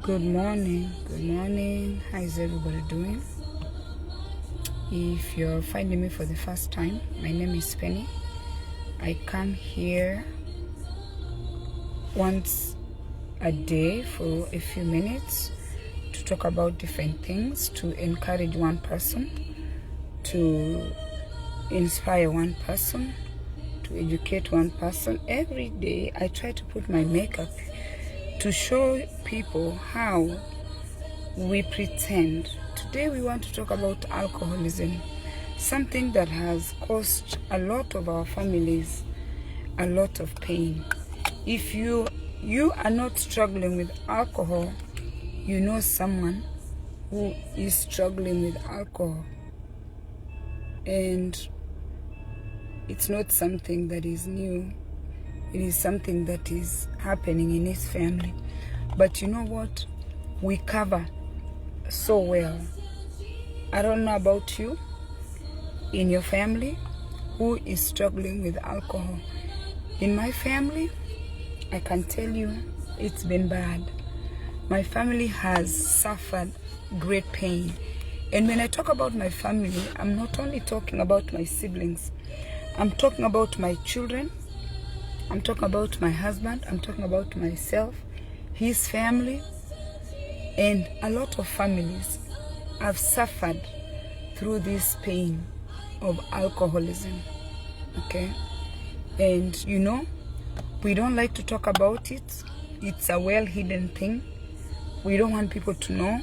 Good morning. How is everybody doing? If you're finding me for the first time, my name is Penny. I come here once a day for a few minutes to talk about different things, to encourage one person, to inspire one person, to educate one person. Every day I try to put my makeup to show people how we pretend. Today we want to talk about alcoholism, something that has caused a lot of our families a lot of pain. If you are not struggling with alcohol, you know someone who is struggling with alcohol, and it's not something that is new. It is something that is happening in his family. But you know what? We cover so well. I don't know about you, in your family, who is struggling with alcohol. In my family, I can tell you it's been bad. My family has suffered great pain. And when I talk about my family, I'm not only talking about my siblings. I'm talking about my children. I'm talking about my husband. I'm talking about myself, his family, and a lot of families have suffered through this pain of alcoholism. Okay? And you know, we don't like to talk about it. It's a well-hidden thing. We don't want people to know.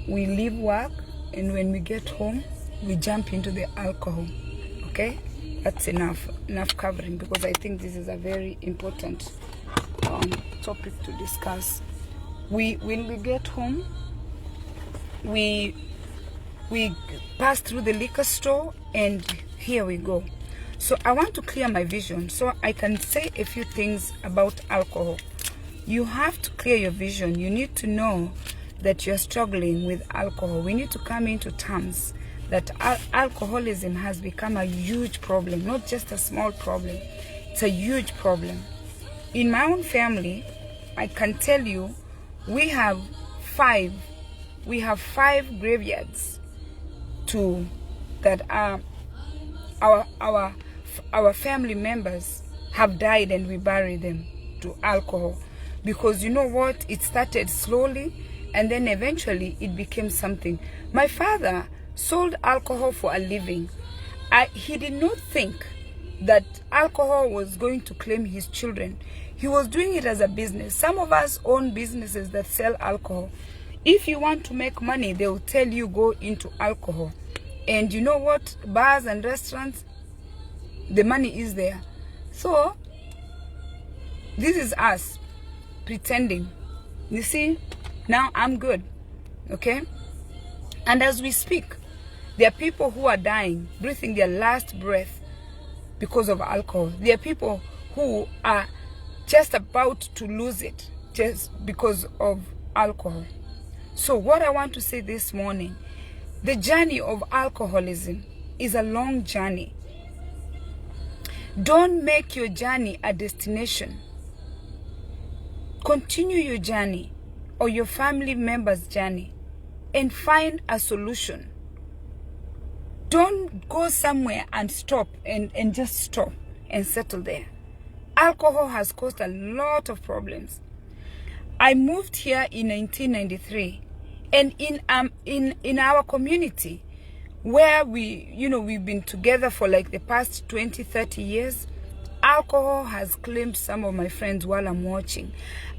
We leave work, and when we get home, we jump into the alcohol. Okay? That's enough covering, because I think this is a very important topic to discuss. When we get home, we pass through the liquor store, and here we go. So I want to clear my vision so I can say a few things about alcohol. You have to clear your vision. You need to know that you're struggling with alcohol. We need to come into terms that alcoholism has become a huge problem, not just a small problem. It's a huge problem. In my own family, I can tell you, we have five graveyards that our family members have died, and we bury them to alcohol. Because you know what? It started slowly, and then eventually it became something. My father sold alcohol for a living. He did not think that alcohol was going to claim his children. He was doing it as a business. Some of us own businesses that sell alcohol. If you want to make money, they will tell you go into alcohol. And you know what? Bars and restaurants, the money is there. So this is us pretending. You see, now I'm good. Okay? And as we speak, there are people who are dying, breathing their last breath because of alcohol. There are people who are just about to lose it just because of alcohol. So what I want to say this morning, the journey of alcoholism is a long journey. Don't make your journey a destination. Continue your journey or your family member's journey and find a solution. Don't go somewhere and stop and just stop and settle there. Alcohol has caused a lot of problems. I moved here in 1993, and in our community, where we've been together for like the past 20-30 years, alcohol has claimed some of my friends while I'm watching.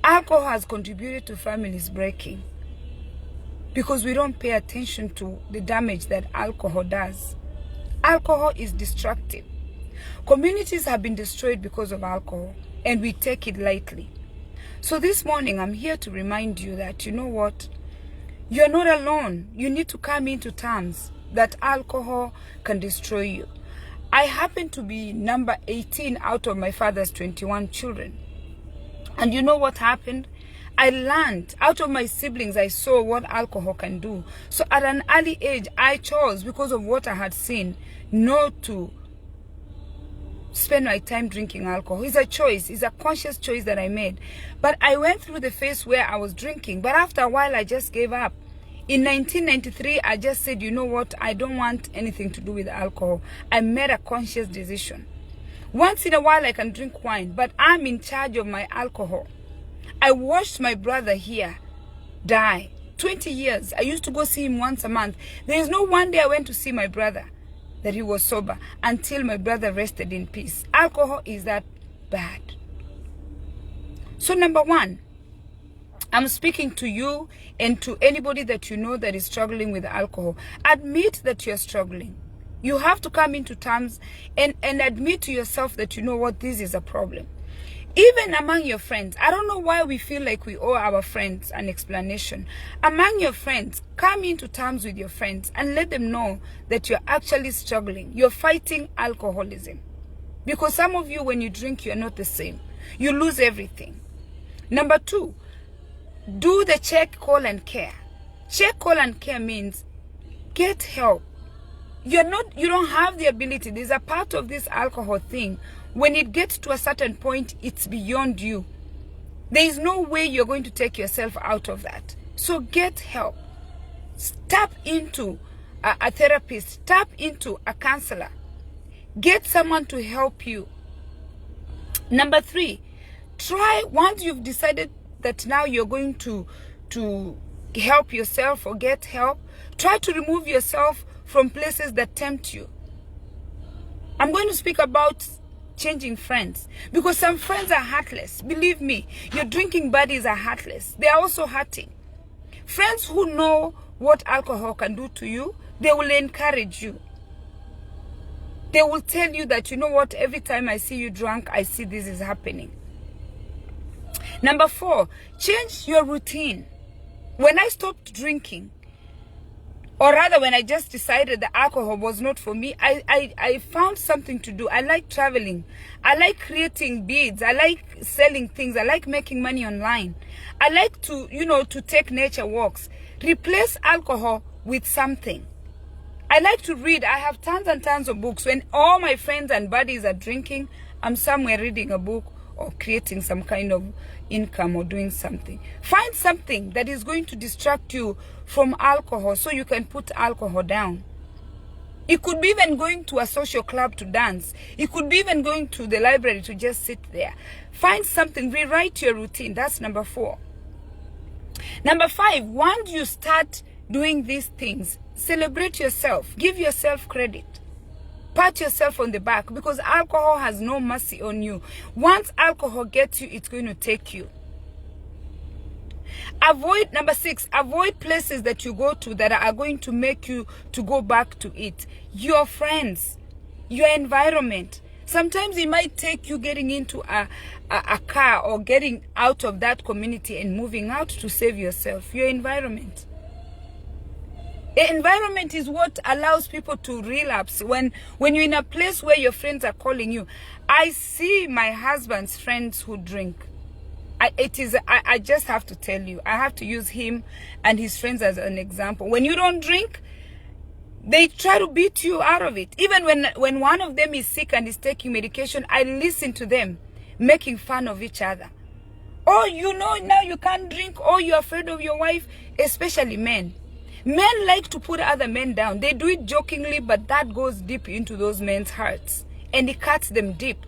Alcohol has contributed to families breaking, because we don't pay attention to the damage that alcohol does. Alcohol is destructive. Communities have been destroyed because of alcohol, and we take it lightly. So this morning, I'm here to remind you that, you know what? You're not alone. You need to come into terms that alcohol can destroy you. I happen to be number 18 out of my father's 21 children. And you know what happened? I learned out of my siblings. I saw what alcohol can do. So at an early age, I chose, because of what I had seen, not to spend my time drinking alcohol. It's a choice. It's a conscious choice that I made. But I went through the phase where I was drinking. But after a while, I just gave up. In 1993, I just said, you know what? I don't want anything to do with alcohol. I made a conscious decision. Once in a while, I can drink wine, but I'm in charge of my alcohol. I watched my brother here die. 20 years. I used to go see him once a month. There is no one day I went to see my brother that he was sober until my brother rested in peace. Alcohol is that bad. So number one, I'm speaking to you and to anybody that you know that is struggling with alcohol. Admit that you're struggling. You have to come into terms and admit to yourself that you know what, this is a problem. Even among your friends, I don't know why we feel like we owe our friends an explanation. Among your friends, come into terms with your friends and let them know that you're actually struggling. You're fighting alcoholism. Because some of you, when you drink, you're not the same. You lose everything. Number two, do the check, call, and care. Check, call, and care means get help. You don't have the ability. There's a part of this alcohol thing. When it gets to a certain point, it's beyond you. There is no way you're going to take yourself out of that. So get help. Tap into a therapist. Tap into a counselor. Get someone to help you. Number three, try, once you've decided that now you're going to help yourself or get help, try to remove yourself from places that tempt you. I'm going to speak about changing friends, because some friends are heartless. Believe me, your drinking buddies are heartless. They are also hurting. Friends who know what alcohol can do to you, they will encourage you. They will tell you that, you know what, every time I see you drunk, I see this is happening. Number four, change your routine. When I stopped drinking, or rather when I just decided that alcohol was not for me, I found something to do. I like traveling. I like creating beads. I like selling things. I like making money online. I like to, to take nature walks. Replace alcohol with something. I like to read. I have tons and tons of books. When all my friends and buddies are drinking, I'm somewhere reading a book or creating some kind of income or doing something. Find something that is going to distract you from alcohol so you can put alcohol down. It could be even going to a social club to dance. It could be even going to the library to just sit there. Find something, rewrite your routine. That's number four. Number five, once you start doing these things, celebrate yourself. Give yourself credit. Pat yourself on the back, because alcohol has no mercy on you. Once alcohol gets you, it's going to take you. Number six, avoid places that you go to that are going to make you to go back to it. Your friends, your environment. Sometimes it might take you getting into a car or getting out of that community and moving out to save yourself. Your environment. The environment is what allows people to relapse. When you're in a place where your friends are calling you. I see my husband's friends who drink. I just have to tell you, I have to use him and his friends as an example. When you don't drink, they try to beat you out of it. Even when one of them is sick and is taking medication, I listen to them making fun of each other. Oh, now you can't drink. Oh, you're afraid of your wife, especially men. Men like to put other men down. They do it jokingly, but that goes deep into those men's hearts. And it cuts them deep.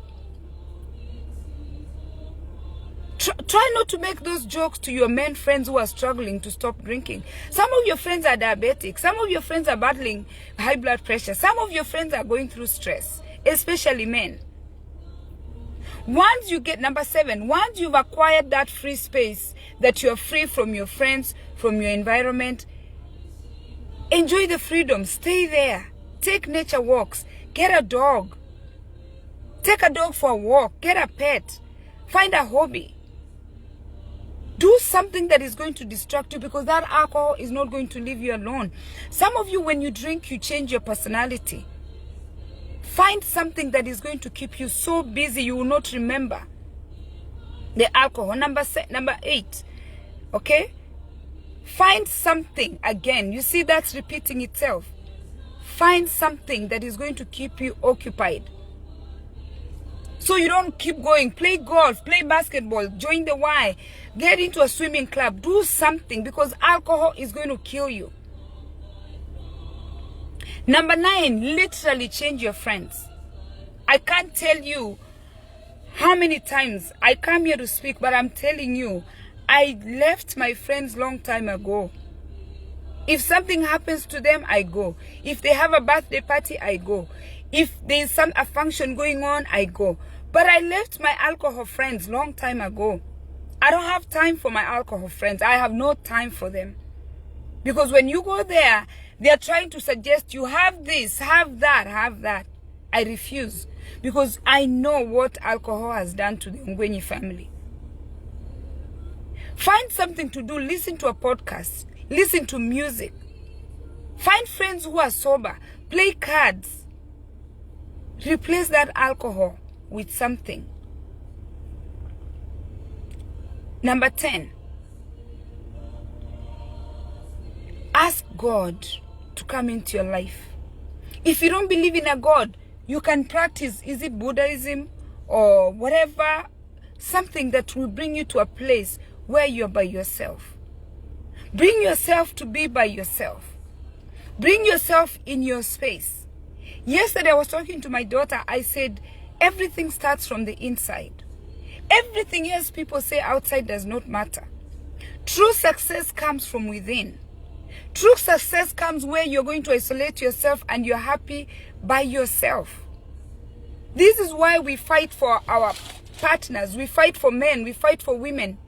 Try not to make those jokes to your men friends who are struggling to stop drinking. Some of your friends are diabetic. Some of your friends are battling high blood pressure. Some of your friends are going through stress, especially men. Number seven, once you've acquired that free space, that you're free from your friends, from your environment, enjoy the freedom. Stay there. Take nature walks. Get a dog. Take a dog for a walk. Get a pet. Find a hobby. Do something that is going to distract you, because that alcohol is not going to leave you alone. Some of you, when you drink, you change your personality. Find something that is going to keep you so busy you will not remember the alcohol. Number 8. Okay? Find something. Again, you see that's repeating itself. Find something that is going to keep you occupied. So you don't keep going. Play golf, play basketball, join the Y, get into a swimming club, do something, because alcohol is going to kill you. Number 9, literally change your friends. I can't tell you how many times I come here to speak, but I'm telling you, I left my friends long time ago. If something happens to them, I go. If they have a birthday party, I go. If there's a function going on, I go. But I left my alcohol friends long time ago. I don't have time for my alcohol friends. I have no time for them. Because when you go there, they're trying to suggest you have this, have that, have that. I refuse. Because I know what alcohol has done to the Ngwenyi family. Find something to do. Listen to a podcast. Listen to music. Find friends who are sober. Play cards. Replace that alcohol with something. Number 10. Ask God to come into your life. If you don't believe in a God, you can practice, is it Buddhism or whatever, something that will bring you to a place where you're by yourself. Bring yourself to be by yourself. Bring yourself in your space. Yesterday I was talking to my daughter. I said, everything starts from the inside. Everything else people say outside does not matter. True success comes from within. True success comes where you're going to isolate yourself and you're happy by yourself. This is why we fight for our partners. We fight for men. We fight for women.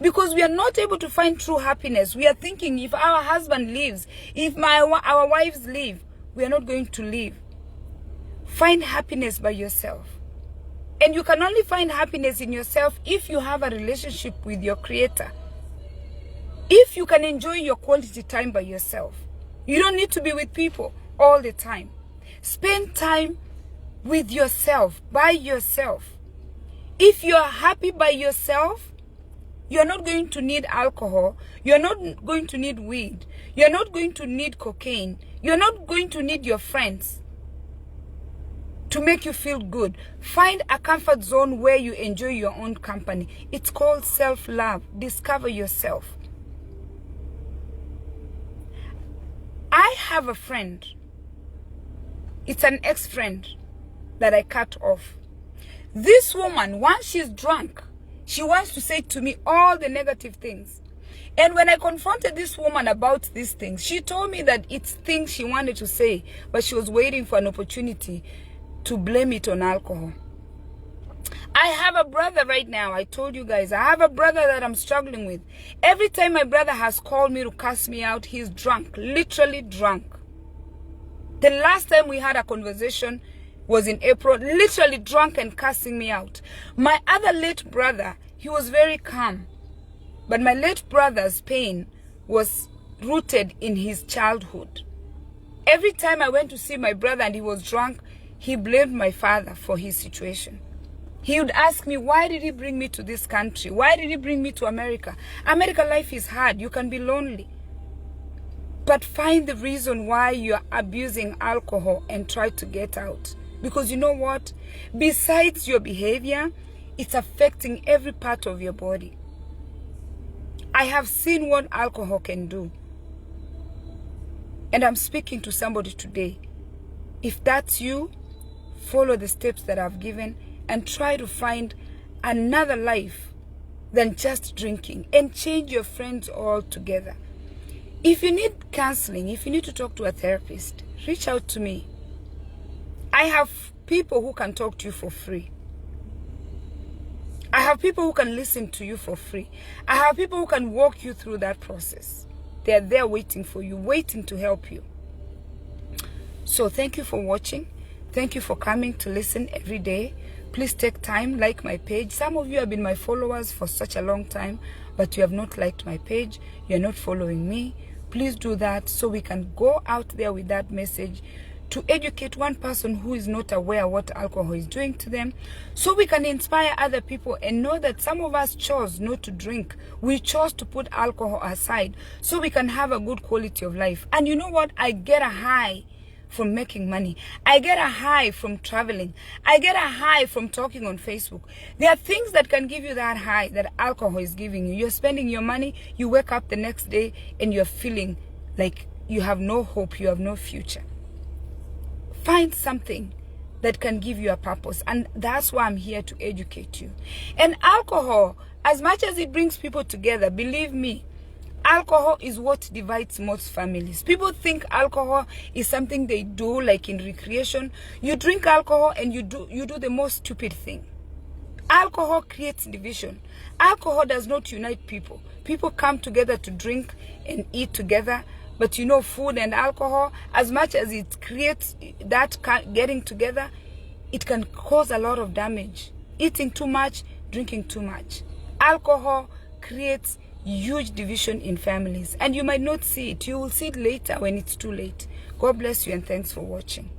Because we are not able to find true happiness. We are thinking if our husband leaves, if our wives leave, we are not going to leave. Find happiness by yourself. And you can only find happiness in yourself if you have a relationship with your Creator. If you can enjoy your quality time by yourself. You don't need to be with people all the time. Spend time with yourself, by yourself. If you are happy by yourself, you're not going to need alcohol. You're not going to need weed. You're not going to need cocaine. You're not going to need your friends to make you feel good. Find a comfort zone where you enjoy your own company. It's called self-love. Discover yourself. I have a friend. It's an ex-friend that I cut off. This woman, once she's drunk, she wants to say to me all the negative things. And when I confronted this woman about these things, she told me that it's things she wanted to say, but she was waiting for an opportunity to blame it on alcohol. I have a brother right now. I told you guys, I have a brother that I'm struggling with. Every time my brother has called me to cuss me out, he's drunk, literally drunk. The last time we had a conversation was in April, literally drunk and cussing me out. My other late brother, he was very calm. But my late brother's pain was rooted in his childhood. Every time I went to see my brother and he was drunk, he blamed my father for his situation. He would ask me, why did he bring me to this country? Why did he bring me to America? America life is hard. You can be lonely. But find the reason why you're abusing alcohol and try to get out. Because you know what? Besides your behavior, it's affecting every part of your body. I have seen what alcohol can do. And I'm speaking to somebody today. If that's you, follow the steps that I've given and try to find another life than just drinking, and change your friends altogether. If you need counseling, if you need to talk to a therapist, reach out to me. I have people who can talk to you for free. I have people who can listen to you for free. I have people who can walk you through that process. They're there waiting for you, waiting to help you. So thank you for watching. Thank you for coming to listen every day. Please take time, like my page. Some of you have been my followers for such a long time, but you have not liked my page. You're not following me. Please do that so we can go out there with that message to educate one person who is not aware what alcohol is doing to them, so we can inspire other people and know that some of us chose not to drink. We chose to put alcohol aside so we can have a good quality of life. And you know what? I get a high from making money. I get a high from traveling. I get a high from talking on Facebook. There are things that can give you that high that alcohol is giving you. You're spending your money, you wake up the next day and you're feeling like you have no hope, you have no future. Find something that can give you a purpose, and that's why I'm here to educate you. And alcohol, as much as it brings people together, believe me, alcohol is what divides most families. People think alcohol is something they do like in recreation. You drink alcohol and you do the most stupid thing. Alcohol creates division. Alcohol does not unite people. People come together to drink and eat together. But you know, food and alcohol, as much as it creates that getting together, it can cause a lot of damage. Eating too much, drinking too much. Alcohol creates huge division in families, and you might not see it. You will see it later when it's too late. God bless you and thanks for watching.